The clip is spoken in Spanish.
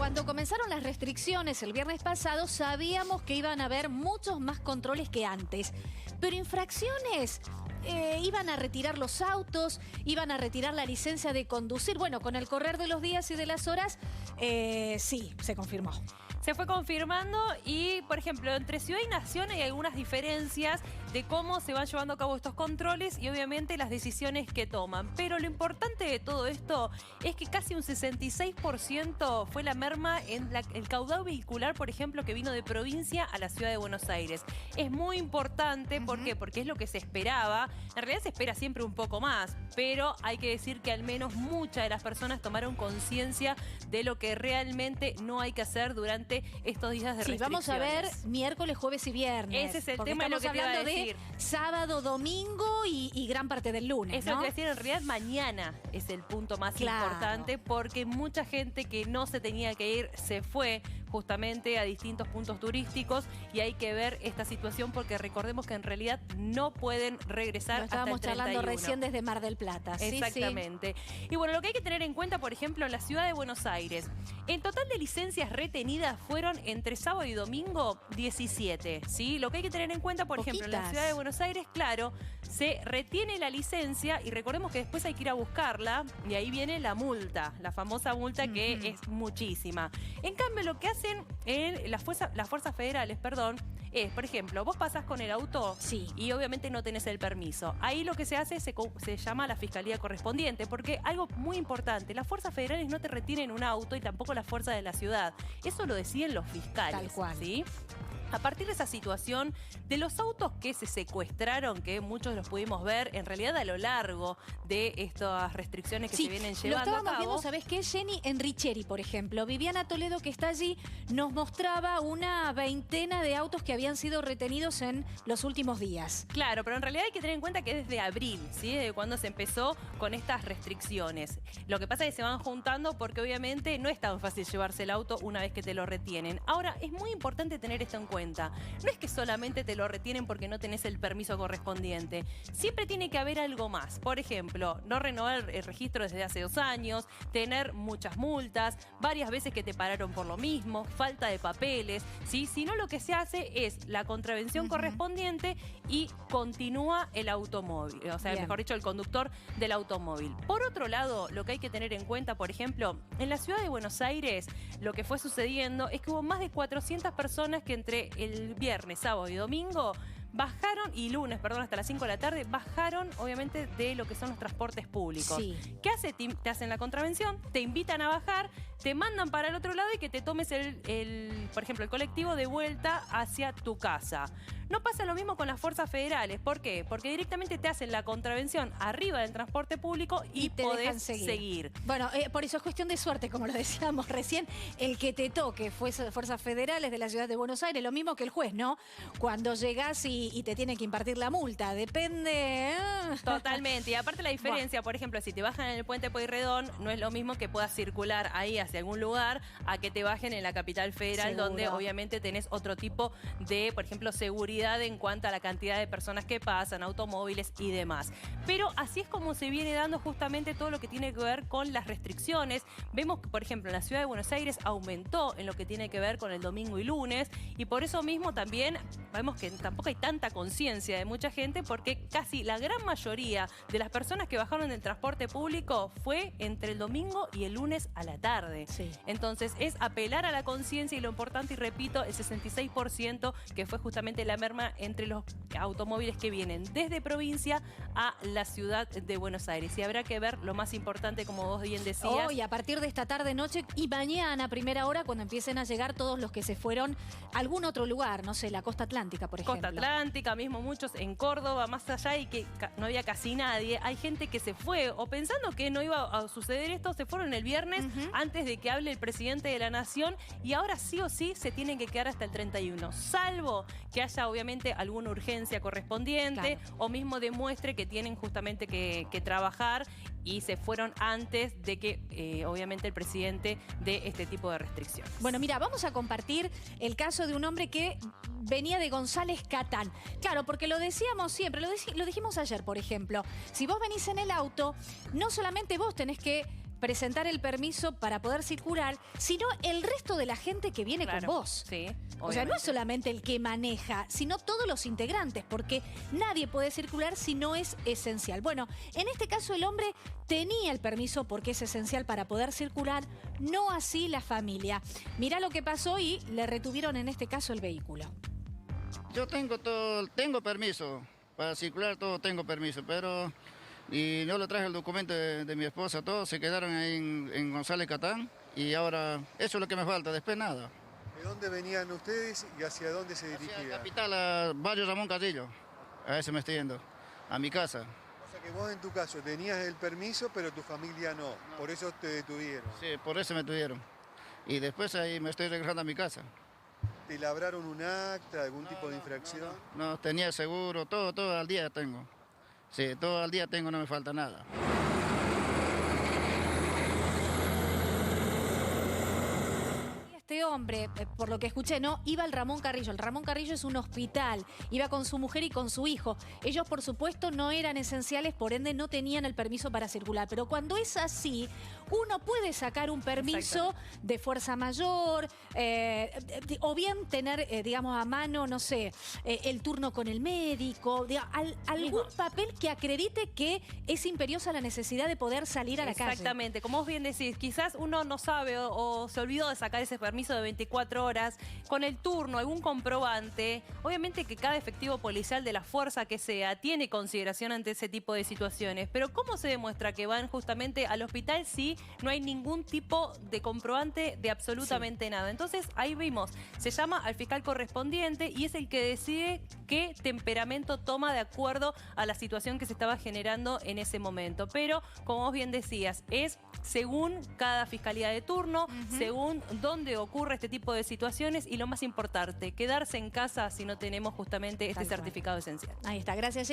Cuando comenzaron las restricciones el viernes pasado, sabíamos que iban a haber muchos más controles que antes. Pero infracciones, iban a retirar los autos, iban a retirar la licencia de conducir. Bueno, con el correr de los días y de las horas, sí, se confirmó. Se fue confirmando y, por ejemplo, entre ciudad y nación hay algunas diferencias de cómo se van llevando a cabo estos controles y obviamente las decisiones que toman. Pero lo importante de todo esto es que casi un 66% fue la merma en el caudal vehicular, por ejemplo, que vino de provincia a la ciudad de Buenos Aires. Es muy importante, ¿por qué? Porque es lo que se esperaba. En realidad se espera siempre un poco más, pero hay que decir que al menos muchas de las personas tomaron conciencia de lo que realmente no hay que hacer durante estos días de restricciones. Sí, vamos a ver miércoles, jueves y viernes. Ese es el tema de lo que te iba a decir. Sábado, domingo y gran parte del lunes, Eso, ¿no? Es decir, en realidad mañana es el punto más importante, porque mucha gente que no se tenía que ir se fue justamente a distintos puntos turísticos y hay que ver esta situación porque recordemos que en realidad no pueden regresar hasta el 31. Estábamos charlando recién desde Mar del Plata. Exactamente. Sí. Y bueno, lo que hay que tener en cuenta, por ejemplo, en la ciudad de Buenos Aires, en total de licencias retenidas fueron entre sábado y domingo 17, ¿sí? Lo que hay que tener en cuenta, por ejemplo, en la ciudad de Buenos Aires, claro, se retiene la licencia y recordemos que después hay que ir a buscarla y ahí viene la multa, la famosa multa que es muchísima. En cambio, lo que hacen en las fuerzas federales, es, por ejemplo, vos pasás con el auto y obviamente no tenés el permiso. Ahí lo que se hace se llama la fiscalía correspondiente, porque algo muy importante, las fuerzas federales no te retienen un auto y tampoco las fuerzas de la ciudad. Eso lo deciden los fiscales. Tal cual. ¿Sí? A partir de esa situación, de los autos que se secuestraron, que muchos los pudimos ver en realidad a lo largo de estas restricciones que se vienen llevando a cabo. Lo estábamos viendo, ¿sabés qué? Jenny Enricheri, por ejemplo. Viviana Toledo, que está allí, nos mostraba una veintena de autos que habían sido retenidos en los últimos días. Claro, pero en realidad hay que tener en cuenta que desde abril, ¿sí? Desde cuando se empezó con estas restricciones. Lo que pasa es que se van juntando porque obviamente no es tan fácil llevarse el auto una vez que te lo retienen. Ahora, es muy importante tener esto en cuenta. No es que solamente te lo retienen porque no tenés el permiso correspondiente. Siempre tiene que haber algo más. Por ejemplo, no renovar el registro desde hace 2 años, tener muchas multas, varias veces que te pararon por lo mismo, falta de papeles, ¿sí? Si no, lo que se hace es la contravención correspondiente y continúa el automóvil. O sea, mejor dicho, el conductor del automóvil. Por otro lado, lo que hay que tener en cuenta, por ejemplo, en la ciudad de Buenos Aires, lo que fue sucediendo es que hubo más de 400 personas que entre el viernes, sábado y domingo bajaron, y lunes, perdón, hasta las 5 de la tarde, bajaron obviamente de lo que son los transportes públicos. ¿Qué hace? Te hacen la contravención, te invitan a bajar, te mandan para el otro lado y que te tomes por ejemplo, el colectivo de vuelta hacia tu casa. No pasa lo mismo con las fuerzas federales. ¿Por qué? Porque directamente te hacen la contravención arriba del transporte público y te podés seguir. Bueno, por eso es cuestión de suerte, como lo decíamos recién, el que te toque fuerzas federales de la ciudad de Buenos Aires, lo mismo que el juez, ¿no? Cuando llegás y te tiene que impartir la multa, depende. Totalmente. Y aparte la diferencia, por ejemplo, si te bajan en el puente Pueyrredón, no es lo mismo que puedas circular ahí hacia algún lugar a que te bajen en la capital federal, donde obviamente tenés otro tipo de, por ejemplo, seguridad en cuanto a la cantidad de personas que pasan, automóviles y demás. Pero así es como se viene dando justamente todo lo que tiene que ver con las restricciones. Vemos que, por ejemplo, en la ciudad de Buenos Aires aumentó en lo que tiene que ver con el domingo y lunes, y por eso mismo también vemos que tampoco hay tanta conciencia de mucha gente, porque casi la gran mayoría de las personas que bajaron del transporte público fue entre el domingo y el lunes a la tarde. Entonces es apelar a la conciencia, y lo importante, y repito, el 66% que fue justamente la merma entre los automóviles que vienen desde provincia a la ciudad de Buenos Aires. Y habrá que ver lo más importante, como vos bien decías. Hoy, a partir de esta tarde, noche y mañana, primera hora, cuando empiecen a llegar todos los que se fueron a algún otro lugar, no sé, la costa atlántica, por ejemplo. Costa atlántica, mismo muchos en Córdoba, más allá, y que no había casi nadie. Hay gente que se fue, o pensando que no iba a suceder esto, se fueron el viernes antes de que hable el presidente de la Nación, y ahora sí o sí se tienen que quedar hasta el 31, salvo que haya obviamente alguna urgencia correspondiente o mismo demuestre que tienen justamente que trabajar y se fueron antes de que obviamente el presidente dé este tipo de restricciones. Bueno, mira, vamos a compartir el caso de un hombre que venía de González Catán. Claro, porque lo decíamos siempre, lo dijimos ayer, por ejemplo. Si vos venís en el auto, no solamente vos tenés que presentar el permiso para poder circular, sino el resto de la gente que viene con vos. Sí, o sea, no es solamente el que maneja, sino todos los integrantes, porque nadie puede circular si no es esencial. Bueno, en este caso el hombre tenía el permiso porque es esencial para poder circular, no así la familia. Mirá lo que pasó y le retuvieron en este caso el vehículo. Yo tengo permiso para circular, todo tengo permiso, pero y yo le traje el documento de mi esposa, todos se quedaron ahí en González Catán y ahora eso es lo que me falta, después nada. ¿De dónde venían ustedes y hacia dónde se dirigían? Hacia capital, a Barrio Ramón Carrillo, a ese me estoy yendo, a mi casa. O sea que vos en tu caso tenías el permiso, pero tu familia no, por eso te detuvieron. Sí, por eso me detuvieron. Y después ahí me estoy regresando a mi casa. ¿Te labraron un acta, algún tipo de infracción? No, tenía seguro, todo al día tengo. Sí, todo al día tengo, no me falta nada. Este hombre, por lo que escuché, no iba al Ramón Carrillo. El Ramón Carrillo es un hospital. Iba con su mujer y con su hijo. Ellos, por supuesto, no eran esenciales, por ende no tenían el permiso para circular. Pero cuando es así, uno puede sacar un permiso de fuerza mayor, o bien tener, digamos, a mano, no sé, el turno con el médico, algún papel que acredite que es imperiosa la necesidad de poder salir a la calle. Exactamente, como vos bien decís, quizás uno no sabe o se olvidó de sacar ese permiso de 24 horas, con el turno, algún comprobante. Obviamente que cada efectivo policial de la fuerza que sea tiene consideración ante ese tipo de situaciones, pero ¿cómo se demuestra que van justamente al hospital si no hay ningún tipo de comprobante de absolutamente nada? Entonces ahí vimos, se llama al fiscal correspondiente y es el que decide qué temperamento toma de acuerdo a la situación que se estaba generando en ese momento. Pero, como vos bien decías, es según cada fiscalía de turno, según dónde ocurre este tipo de situaciones y lo más importante, quedarse en casa si no tenemos justamente este certificado esencial. Ahí está, gracias.